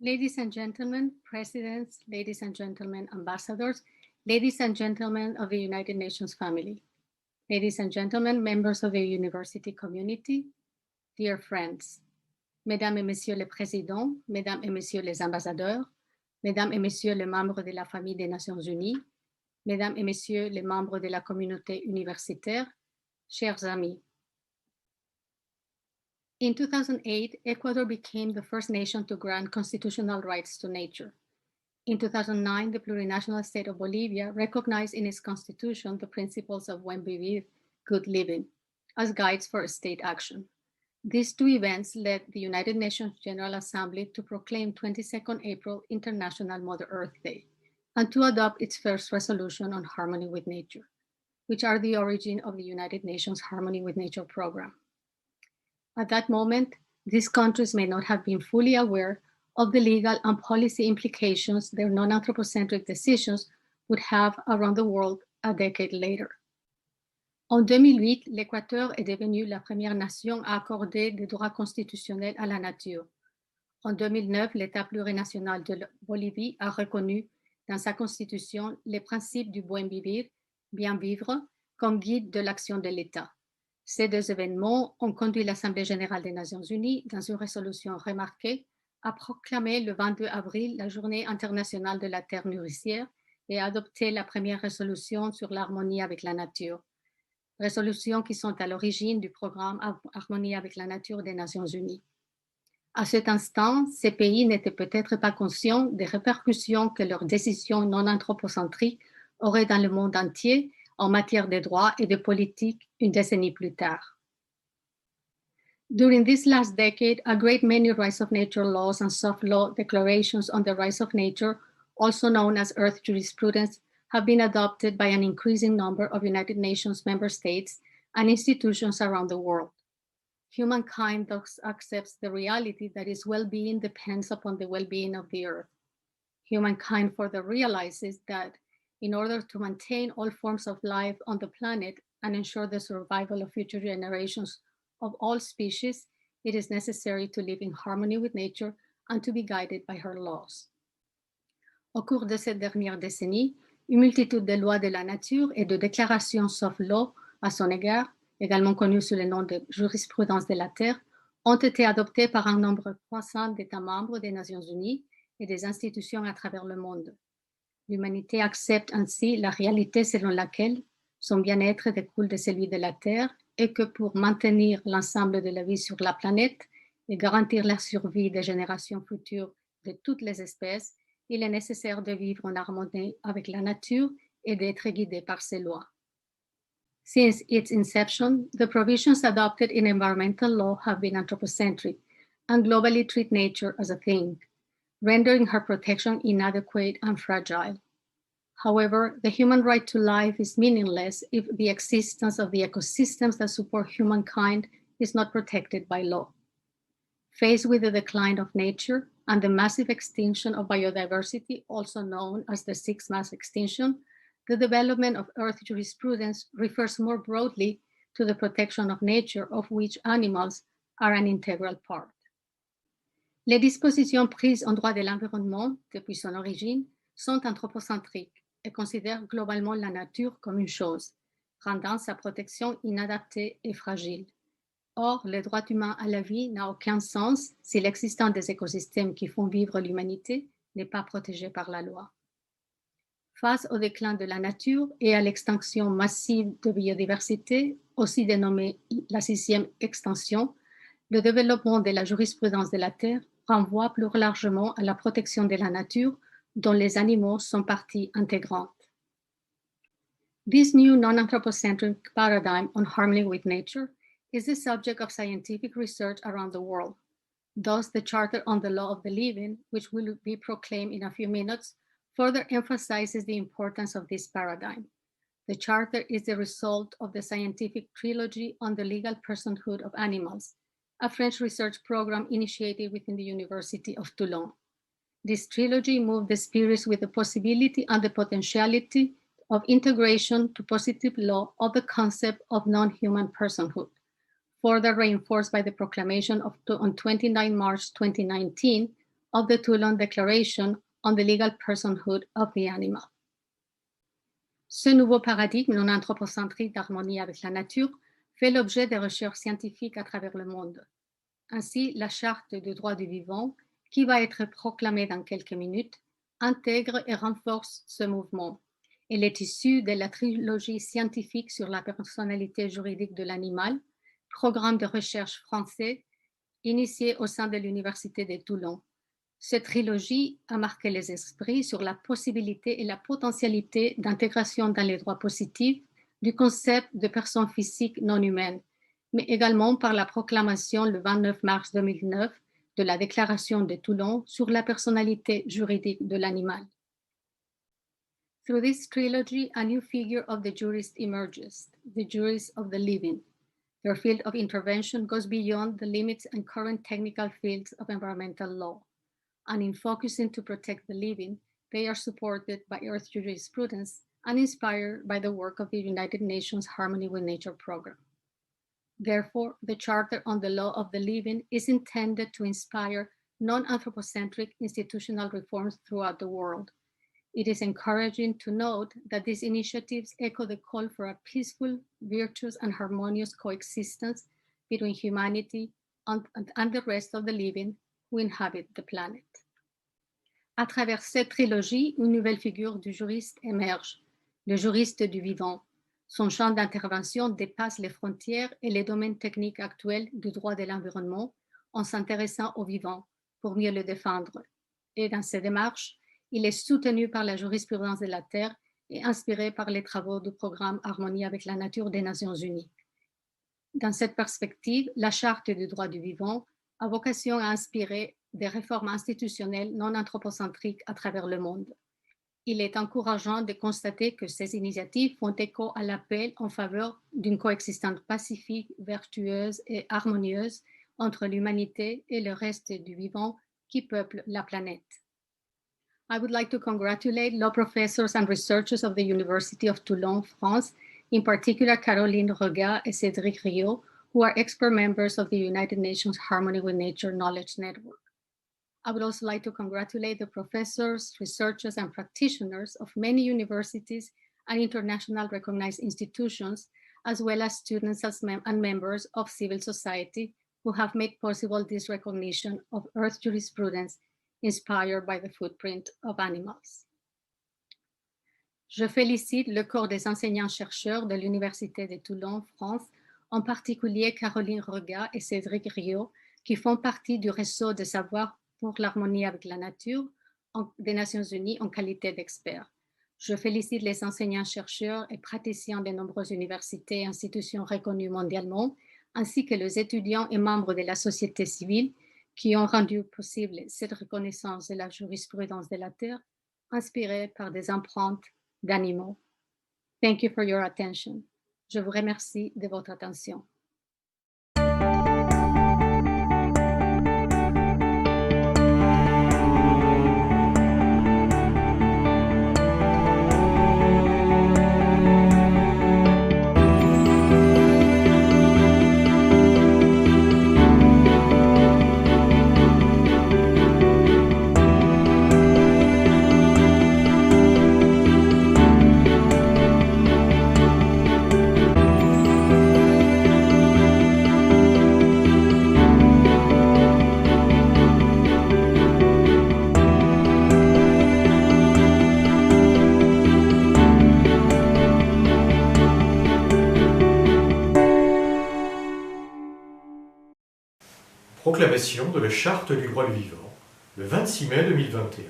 Ladies and gentlemen, presidents, ladies and gentlemen, ambassadors, ladies and gentlemen of the United Nations family, ladies and gentlemen, members of the university community, dear friends, Mesdames et Messieurs les Présidents, Mesdames et Messieurs les ambassadeurs, Mesdames et Messieurs les membres de la famille des Nations Unies, Mesdames et Messieurs les membres de la communauté universitaire, chers amis. In 2008, Ecuador became the first nation to grant constitutional rights to nature. In 2009, the plurinational state of Bolivia recognized in its constitution the principles of buen vivir, good living, as guides for state action. These two events led the United Nations General Assembly to proclaim 22nd April International Mother Earth Day and to adopt its first resolution on harmony with nature, which are the origin of the United Nations Harmony with Nature program. At that moment, these countries may not have been fully aware of the legal and policy implications their non-anthropocentric decisions would have around the world a decade later. En 2008, l'Équateur est devenu la première nation à accorder des droits constitutionnels à la nature. En 2009, l'État plurinational de Bolivie a reconnu dans sa constitution les principes du buen vivir, bien vivre, comme guide de l'action de l'État. Ces deux événements ont conduit l'Assemblée générale des Nations unies, dans une résolution remarquée, à proclamer le 22 avril la Journée internationale de la terre nourricière et à adopter la première résolution sur l'harmonie avec la nature. Résolutions qui sont à l'origine du programme Harmonie avec la nature des Nations unies. À cet instant, ces pays n'étaient peut-être pas conscients des répercussions que leurs décisions non anthropocentriques auraient dans le monde entier en matière de droits et de politique une décennie plus tard. During this last decade, a great many rights of nature laws and soft law declarations on the rights of nature, also known as Earth jurisprudence, have been adopted by an increasing number of United Nations member states and institutions around the world. Humankind thus accepts the reality that its well-being depends upon the well-being of the Earth. Humankind further realizes that in order to maintain all forms of life on the planet and ensure the survival of future generations of all species, it is necessary to live in harmony with nature and to be guided by her laws. Au cours de cette dernière décennie, une multitude de lois de la nature et de déclarations soft law à son égard, également connues sous le nom de jurisprudence de la Terre, ont été adoptées par un nombre croissant d'États membres des Nations Unies et des institutions à travers le monde. L'humanité accepte ainsi la réalité selon laquelle son bien-être découle de celui de la Terre et que pour maintenir l'ensemble de la vie sur la planète et garantir la survie des générations futures de toutes les espèces, il est nécessaire de vivre en harmonie avec la nature et d'être guidé par ses lois. Since its inception, the provisions adopted in environmental law have been anthropocentric and globally treat nature as a thing, rendering her protection inadequate and fragile. However, the human right to life is meaningless if the existence of the ecosystems that support humankind is not protected by law. Faced with the decline of nature and the massive extinction of biodiversity, also known as the sixth mass extinction, the development of Earth jurisprudence refers more broadly to the protection of nature, of which animals are an integral part. Les dispositions prises en droit de l'environnement depuis son origine sont anthropocentriques et considèrent globalement la nature comme une chose, rendant sa protection inadaptée et fragile. Or, le droit humain à la vie n'a aucun sens si l'existence des écosystèmes qui font vivre l'humanité n'est pas protégée par la loi. Face au déclin de la nature et à l'extinction massive de biodiversité, aussi dénommée la sixième extinction, le développement de la jurisprudence de la Terre renvoie plus largement à la protection de la nature dont les animaux sont partie intégrante. This new non-anthropocentric paradigm on harmony with nature is the subject of scientific research around the world. Thus, the Charter on the Law of the Living, which will be proclaimed in a few minutes, further emphasizes the importance of this paradigm. The Charter is the result of the scientific trilogy on the legal personhood of animals, a French research program initiated within the University of Toulon. This trilogy moved the spirits with the possibility and the potentiality of integration to positive law of the concept of non-human personhood, further reinforced by the proclamation on 29 March 2019 of the Toulon Declaration on the Legal Personhood of the Animal. Ce nouveau paradigme non anthropocentrique d'harmonie avec la nature fait l'objet de recherches scientifiques à travers le monde. Ainsi, la Charte du Droit du Vivant, qui va être proclamée dans quelques minutes, intègre et renforce ce mouvement. Elle est issue de la trilogie scientifique sur la personnalité juridique de l'animal, programme de recherche français, initié au sein de l'Université de Toulon. Cette trilogie a marqué les esprits sur la possibilité et la potentialité d'intégration dans les droits positifs du concept de personne physique non humaine, mais également par la proclamation le 29 mars 2009 de la Déclaration de Toulon sur la personnalité juridique de l'animal. Through this trilogy, a new figure of the jurist emerges, the jurist of the living. Their field of intervention goes beyond the limits and current technical fields of environmental law. And in focusing to protect the living, they are supported by Earth jurisprudence and inspired by the work of the United Nations Harmony with Nature program. Therefore, the Charter on the Law of the Living is intended to inspire non-anthropocentric institutional reforms throughout the world. It is encouraging to note that these initiatives echo the call for a peaceful, virtuous, and harmonious coexistence between humanity and the rest of the living who inhabit the planet. À travers cette trilogie, une nouvelle figure du juriste émerge, le juriste du vivant. Son champ d'intervention dépasse les frontières et les domaines techniques actuels du droit de l'environnement en s'intéressant au vivant pour mieux le défendre. Et dans ces démarches, il est soutenu par la jurisprudence de la Terre et inspiré par les travaux du programme Harmonie avec la nature des Nations Unies. Dans cette perspective, la Charte du droit du vivant a vocation à inspirer des réformes institutionnelles non anthropocentriques à travers le monde. Il est encourageant de constater que ces initiatives font écho à l'appel en faveur d'une coexistence pacifique, vertueuse et harmonieuse entre l'humanité et le reste du vivant qui peuple la planète. I would like to congratulate law professors and researchers of the University of Toulon, France, in particular Caroline Regat and Cédric Riot, who are expert members of the United Nations Harmony with Nature Knowledge Network. I would also like to congratulate the professors, researchers, and practitioners of many universities and international recognized institutions, as well as students and members of civil society who have made possible this recognition of Earth jurisprudence inspired by the footprint of animals. Je félicite le corps des enseignants-chercheurs de l'Université de Toulon, France, en particulier Caroline Regat et Cédric Riot, qui font partie du réseau de savoir pour l'harmonie avec la nature des Nations Unies en qualité d'experts. Je félicite les enseignants-chercheurs et praticiens de nombreuses universités et institutions reconnues mondialement, ainsi que les étudiants et membres de la société civile qui ont rendu possible cette reconnaissance de la jurisprudence de la Terre, inspirée par des empreintes d'animaux. Thank you for your attention. Je vous remercie de votre attention. Proclamation de la Charte du Droit du Vivant, le 26 mai 2021.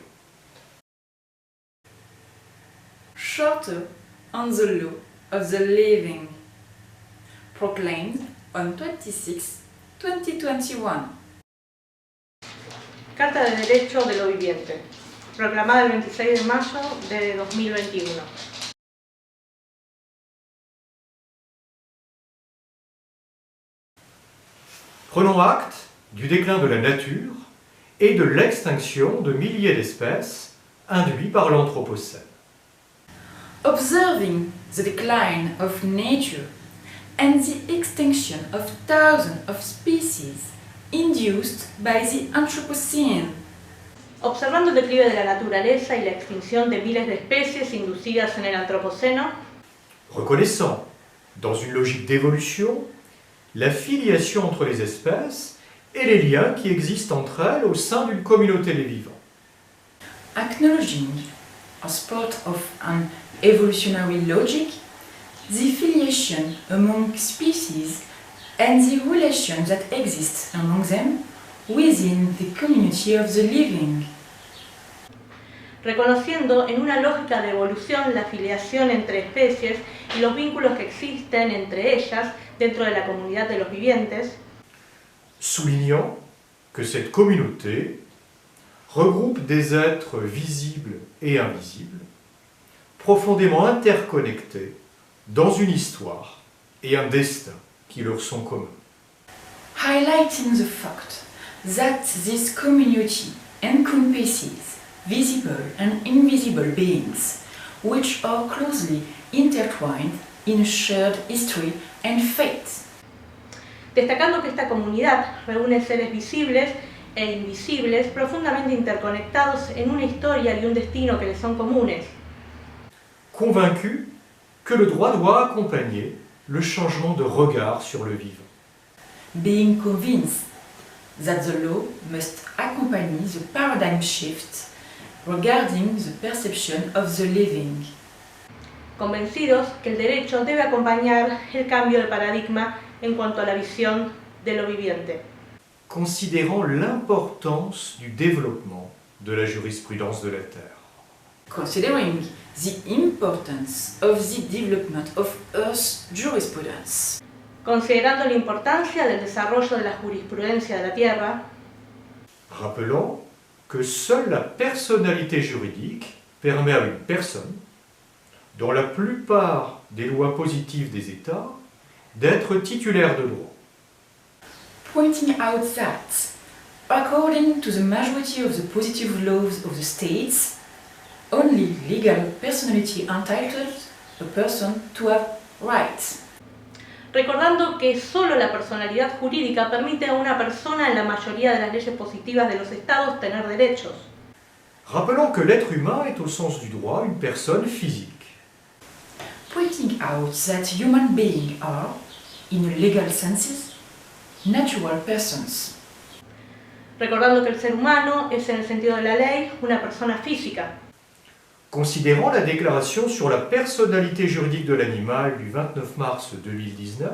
Charter on the Law of the Living, proclaimed on 26, 2021. Carta de Derecho de lo Viviente, proclamada el 26 de mayo de 2021. Prenons acte du déclin de la nature et de l'extinction de milliers d'espèces induits par l'Anthropocène. Observing the decline of nature and the extinction of thousands of species induced by the Anthropocene, Observando el declive de la naturaleza y la extinción de miles de especies inducidas en el Antropoceno, Reconnaissant, dans une logique d'évolution, la filiation entre les espèces et les liens qui existent entre elles au sein d'une communauté des vivants. Acknowledging, as part of an evolutionary logic, the filiation among species and the relations that exist among them within the community of the living. reconociendo en una lógica de evolución la filiación entre especies y los vínculos que existen entre ellas dentro de la comunidad de los vivientes, Soulignant que cette communauté regroupe des êtres visibles et invisibles, profondément interconnectés dans une histoire et un destin qui leur sont communs. Highlighting the fact that this community encompasses visible and invisible beings, which are closely intertwined in a shared history and fate. destacando que esta comunidad reúne seres visibles e invisibles profundamente interconectados en una historia y un destino que les son comunes, Convaincu que le droit doit accompagner le changement de regard sur le vivant. Being convinced that the law must accompany the paradigm shift regarding the perception of the living. convencidos que el derecho debe acompañar el cambio de paradigma en cuanto a la visión de lo viviente, Considérant l'importance du développement de la jurisprudence de la Terre. Considering the importance of the development of Earth's jurisprudence. considerando la importancia del desarrollo de la jurisprudencia de la Tierra, Rappelant que seule la personnalité juridique permet à une personne, dans la plupart des lois positives des États, d'être titulaire de droit. Pointing out that, according to the majority of the positive laws of the states, only legal personality entitles a person to have rights. recordando que solo la personalidad jurídica permite a una persona en la mayoría de las leyes positivas de los estados tener derechos, Rappelant que l'être humain est au sens du droit une personne physique. Pointing out that human beings are, in a legal sense, natural persons. recordando que el ser humano es en el sentido de la ley una persona física, Considérant la déclaration sur la personnalité juridique de l'animal du 29 mars 2019,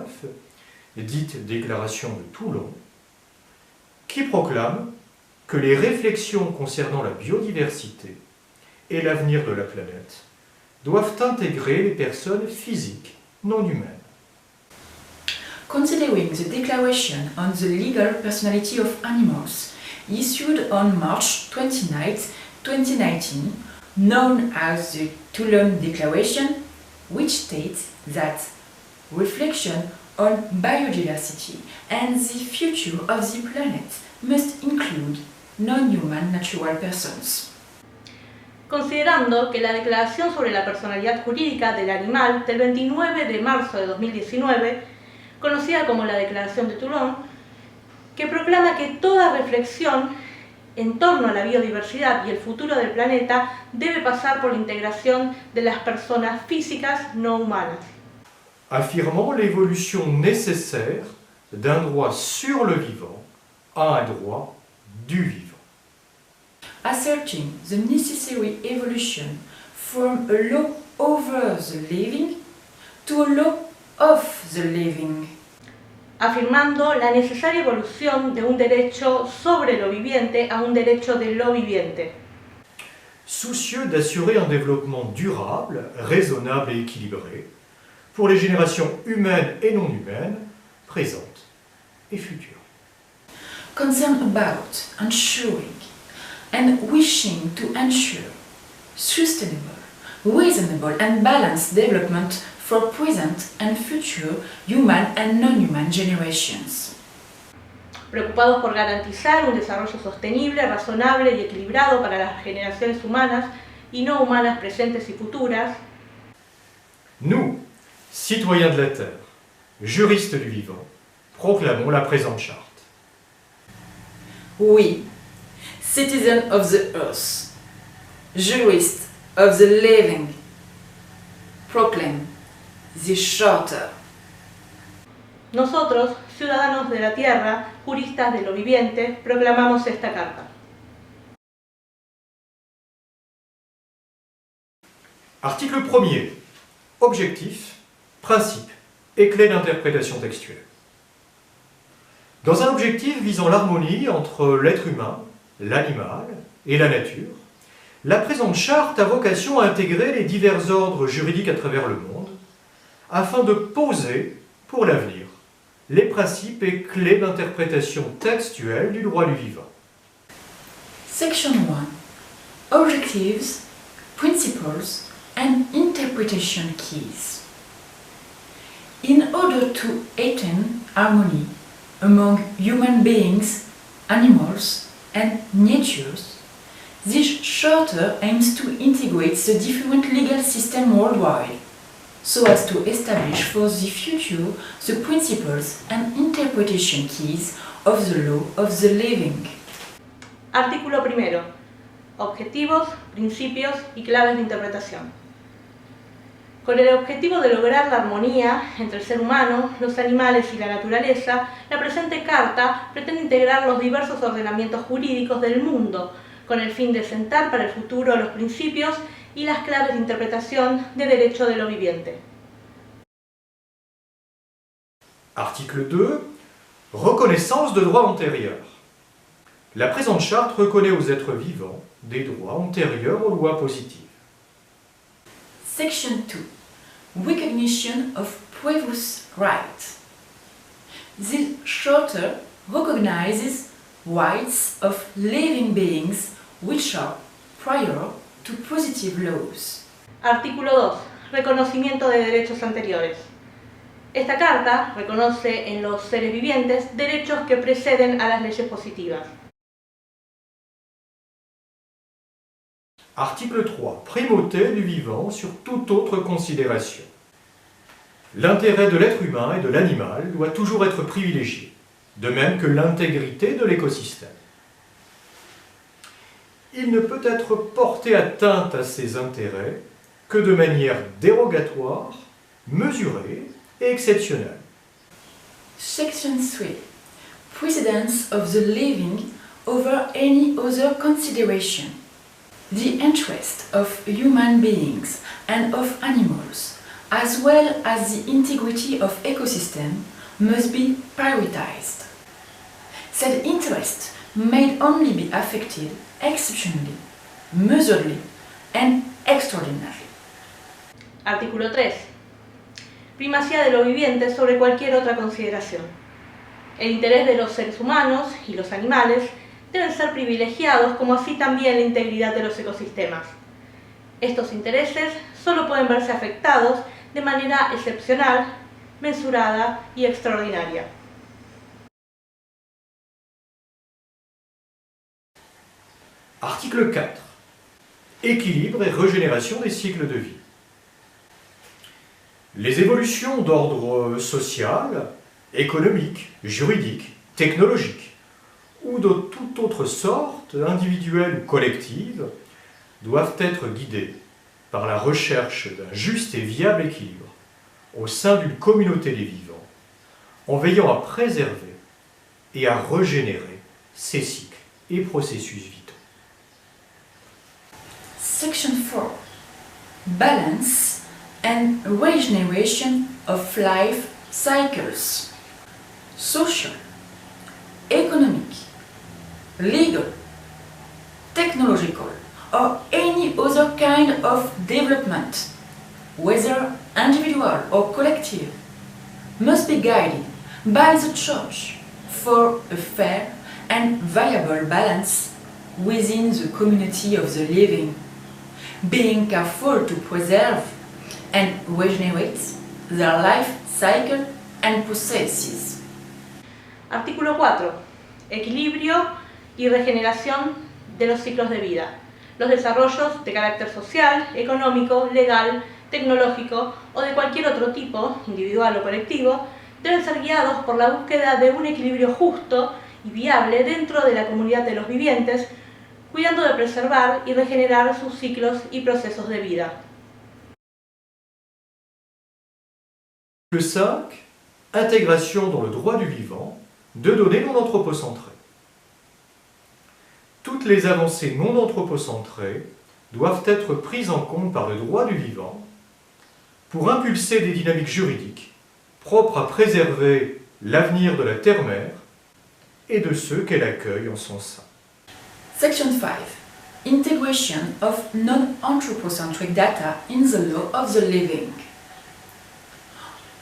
dite déclaration de Toulon, qui proclame que les réflexions concernant la biodiversité et l'avenir de la planète doivent intégrer les personnes physiques non humaines. Considering the Declaration on the Legal Personality of Animals, issued on March 29, 2019, known as the Toulon Declaration, which states that reflection on biodiversity and the future of the planet must include non-human natural persons. considerando que la Declaración sobre la Personalidad Jurídica del Animal del 29 de marzo de 2019, conocida como la Declaración de Toulon, que proclama que toda reflexión en torno a la biodiversidad y el futuro del planeta debe pasar por la integración de las personas físicas no humanas, Affirmant l'évolution nécessaire d'un droit sur le vivant à un droit du vivant. Asserting the necessary evolution from a law over the living to a law of the living. afirmando la necesaria evolución de un derecho sobre lo viviente a un derecho de lo viviente, Soucieux d'assurer un développement durable, raisonnable et équilibré pour les générations humaines et non humaines, présentes et futures. Concerned about ensuring and wishing to ensure sustainable, reasonable and balanced development for present and future human and non-human generations. preocupados por garantizar un desarrollo sostenible, razonable y equilibrado para las generaciones humanas y no humanas presentes y futuras, Nous, citoyens de la Terre, juristes du vivant, proclamons la présente charte. Oui, citizen of the earth, jurist of the living, proclaim the Charter. Nosotros, ciudadanos de la tierra, juristas de lo viviente, proclamamos esta carta. Article 1er. Objectif, principe et clé d'interprétation textuelle. Dans un objectif visant l'harmonie entre l'être humain, l'animal et la nature, la présente charte a vocation à intégrer les divers ordres juridiques à travers le monde, afin de poser, pour l'avenir, les principes et clés d'interprétation textuelle du droit du vivant. Section 1. Objectives, principles and interpretation keys. In order to attain harmony among human beings, animals and natures, this charter aims to integrate the different legal systems worldwide, so as to establish for the future the principles and interpretation keys of the law of the living. Artículo 1. Objetivos, principios y claves de interpretación. Con el objetivo de lograr la armonía entre el ser humano, los animales y la naturaleza, la presente carta pretende integrar los diversos ordenamientos jurídicos del mundo, con el fin de sentar para el futuro los principios y las claves de interpretación de derecho de lo viviente. Article 2. Reconnaissance de droits antérieurs. La présente charte reconnaît aux êtres vivants des droits antérieurs aux lois positives. Section 2. Recognition of previous rights. This charter recognizes rights of living beings which are prior to positive laws. Artículo 2. Reconocimiento de derechos anteriores. Esta carta reconoce en los seres vivientes derechos que preceden a las leyes positivas. Article 3. Primauté du vivant sur toute autre considération. L'intérêt de l'être humain et de l'animal doit toujours être privilégié, de même que l'intégrité de l'écosystème. Il ne peut être porté atteinte à ces intérêts que de manière dérogatoire, mesurée et exceptionnelle. Section 3. Precedence of the living over any other consideration. The interest of human beings and of animals, as well as the integrity of ecosystem, must be prioritized. Said interest may only be affected exceptionally, measuredly, and extraordinarily. Artículo 3. Primacía de lo viviente sobre cualquier otra consideración. El interés de los seres humanos y los animales deben ser privilegiados, como así también la integridad de los ecosistemas. Estos intereses solo pueden verse afectados de manera excepcional, mesurada y extraordinaria. Article 4. Équilibre et régénération des cycles de vie. Les évolutions d'ordre social, économique, juridique, technologique ou de toute autre sorte, individuelle ou collective, doivent être guidées par la recherche d'un juste et viable équilibre au sein d'une communauté des vivants, en veillant à préserver et à régénérer ces cycles et processus vitaux. Section 4. Balance and regeneration of life cycles. Social, economic, legal, technological, or any other kind of development, whether individual or collective, must be guided by the Church for a fair and viable balance within the community of the living, being careful to preserve and regenerate their life cycle and processes. Artículo 4. Equilibrio y regeneración de los ciclos de vida. Los desarrollos de carácter social, económico, legal, tecnológico o de cualquier otro tipo, individual o colectivo, deben ser guiados por la búsqueda de un equilibrio justo y viable dentro de la comunidad de los vivientes, cuidando de preservar y regenerar sus ciclos y procesos de vida. Le 5, intégration dans le droit du vivant de données non anthropocentrées. Toutes les avancées non anthropocentrées doivent être prises en compte par le droit du vivant pour impulser des dynamiques juridiques propres à préserver l'avenir de la terre-mère et de ceux qu'elle accueille en son sein. Section 5. Integration of non-anthropocentric data in the law of the living.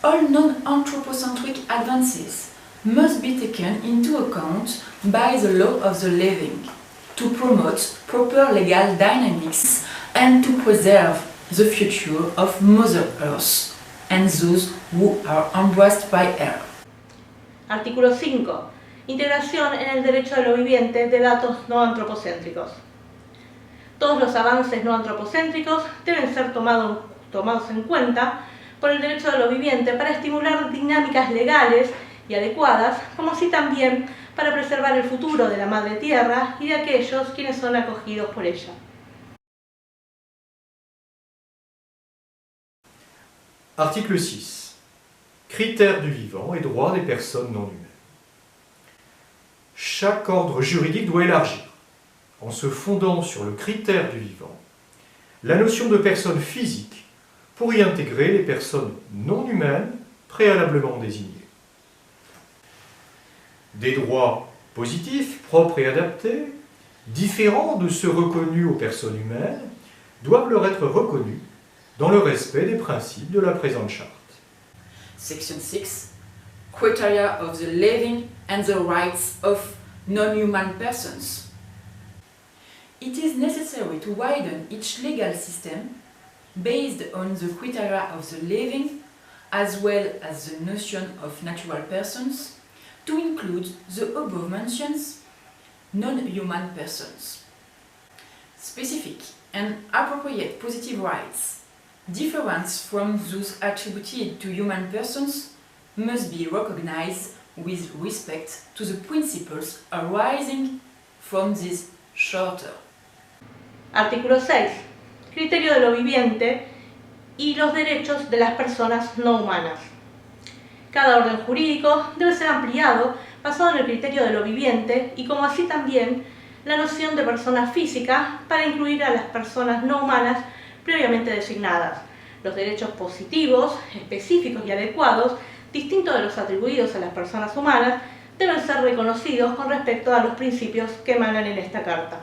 All non-anthropocentric advances must be taken into account by the law of the living to promote proper legal dynamics and to preserve the future of Mother Earth and those who are embraced by her. Artículo 5. Integración en el derecho de lo viviente de datos no antropocéntricos. Todos los avances no antropocéntricos deben ser tomados en cuenta por el derecho de lo viviente para estimular dinámicas legales y adecuadas, como así también para preservar el futuro de la Madre Tierra y de aquellos quienes son acogidos por ella. Article 6. Critères du vivant et droits des personnes non humaines. Chaque ordre juridique doit élargir, en se fondant sur le critère du vivant, la notion de personne physique pour y intégrer les personnes non humaines préalablement désignées. Des droits positifs, propres et adaptés, différents de ceux reconnus aux personnes humaines, doivent leur être reconnus dans le respect des principes de la présente charte. Section 6. Criteria of the living and the rights of non-human persons. It is necessary to widen each legal system based on the criteria of the living as well as the notion of natural persons to include the above mentioned non-human persons. Specific and appropriate positive rights, different from those attributed to human persons, must be recognized with respect to the principles arising from this charter. Artículo 6. Criterio de lo viviente y los derechos de las personas no humanas. Cada orden jurídico debe ser ampliado basado en el criterio de lo viviente y como así también la noción de persona física para incluir a las personas no humanas previamente designadas. Los derechos positivos, específicos y adecuados, distintos de los atribuidos a las personas humanas, deben ser reconocidos con respecto a los principios que emanan en esta Carta.